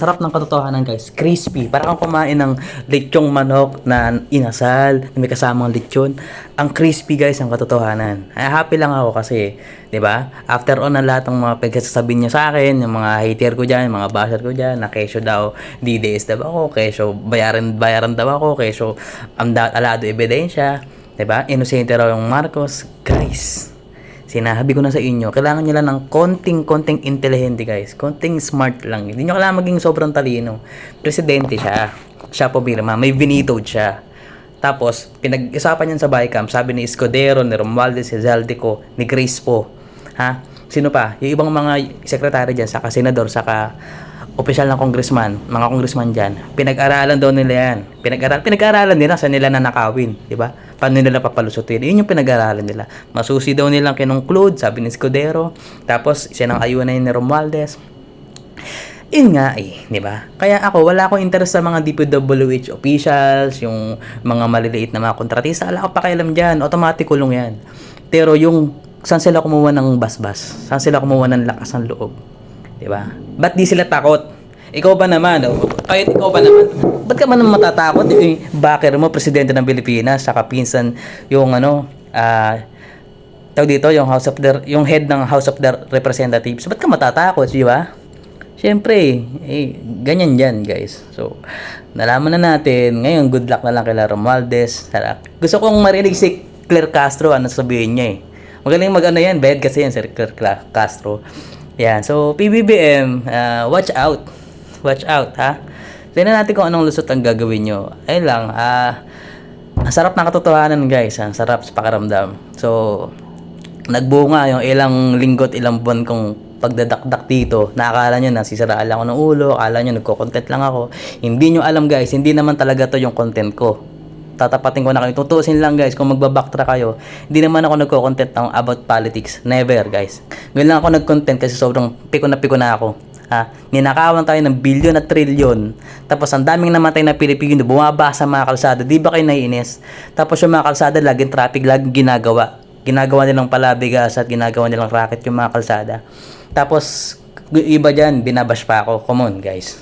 Sarap ng katotohanan guys, crispy. Para kang kumain ng lechong manok na inasal, na may kasamang lechon. Ang crispy guys, ang katotohanan. Ay, happy lang ako kasi, 'di ba? After all na lahat ng mga pagsasabi niya sa akin, yung mga hater ko diyan, mga basher ko diyan, na kesyo daw DDS daw ako, kesyo bayaran daw ako, kesyo alado ebidensya, 'di ba? Inosente raw yung Marcos. Guys, sinabi ko na sa inyo, kailangan nyo lang ng konting intelihente guys. Konting smart lang. Hindi nyo kailangan maging sobrang talino. Presidente siya. Siya po birma. May vetoed siya. Tapos, pinag-isapan niyan sa Bicam. Sabi ni Escudero, ni Romualdez, si Zaldico, ni Grace po. Ha? Sino pa? Yung ibang mga sekretary dyan, saka senador, saka opisyal ng congressman, mga congressman dyan, pinag-aralan daw nila yan. Pinag-aralan nila sa nila nanakawin, di ba? Paano nila papalusutin? Yun yung pinag-aralan nila. Masusi daw nilang kinongclude, sabi ni Escudero. Tapos, sinang ayunan ni Romualdez. Yun nga di ba? Kaya ako, wala akong interest sa mga DPWH officials, yung mga maliliit na mga kontratista. Wala akong pakialam dyan. Automatic kulong yan. Pero yung, saan sila kumuha ng basbas? Saan sila kumuha ng lakas ng loob? Diba? Ba't di sila takot? Ikaw ba naman? Kahit ikaw ba naman? Ba't ka man matatakot? Yung backer mo, presidente ng Pilipinas, saka pinsan yung tawag dito, yung head ng House of the Representatives. Ba't ka matatakot, di ba? Siyempre, ganyan yan, guys. So, nalaman na natin. Ngayon, good luck na lang kay Romualdez. Gusto kong marinig si Claire Castro, ano sabihin niya Magaling mag-ano yan, bad kasi yan si Claire Castro. Yan, so PBBM, watch out. Watch out, ha? Tingnan natin kung anong lusot ang gagawin nyo. Ayun lang, ang sarap ng katotohanan guys, ang sarap sa pakiramdam. So, nagbunga yung ilang linggo't ilang buwan kong pagdadakdak dito. Nakakala nyo na sisiraan lang ako ng ulo, akala nyo nagko-content lang ako. Hindi nyo alam guys, hindi naman talaga to yung content ko. Tatapatin ko na kayo. Tutuusin lang guys, kung magbabacktrack kayo, hindi naman ako nagko-content ng about politics. Never guys. Ngayon lang ako nag-content kasi sobrang piko na ako. Ninakawan tayo ng bilyon at trilyon. Tapos ang daming namatay na Pilipino, bumaba sa mga kalsada. Di ba kayo naiinis? Tapos yung mga kalsada, laging traffic, laging ginagawa. Ginagawa nilang palabigas at ginagawa nilang racket yung mga kalsada. Tapos, iba dyan, binabash pa ako. Come on guys.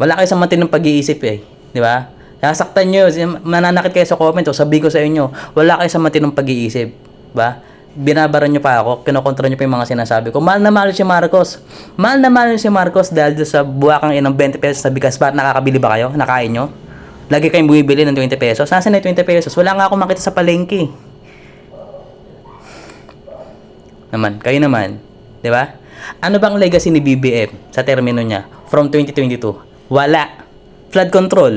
Wala kayo sa matinong pag-iisip di ba? Nasaktan nyo, mananakit kayo sa comment o sabihin ko sa inyo, wala kayo sa matinong pag-iisip. Ba? Binabaran nyo pa ako, kinokontra nyo pa yung mga sinasabi ko. Mahal na mahal si Marcos. Mahal na mahal si Marcos dahil sa buwakang inang 20 pesos sa bigas. Bakit nakakabili ba kayo? Nakain nyo? Lagi kayong bumibili ng 20 pesos. Nasaan na yung 20 pesos? Wala nga akong makita sa palengke. Kayo naman. Di ba? Ano bang legacy ni BBM sa termino niya from 2022? Wala. Flood control.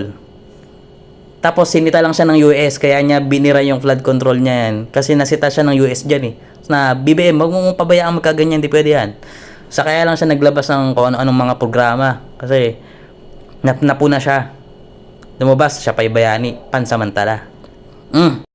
Tapos sinita lang siya ng US, kaya niya binira yung flood control niya yan. Kasi nasita siya ng US dyan Na BBM, wag mong pabayaan magkaganyan, di pwede yan. Sa kaya lang siya naglabas ng kung ano-anong mga programa. Kasi napuna siya. Lumabas siya pa'y bayani, pansamantala.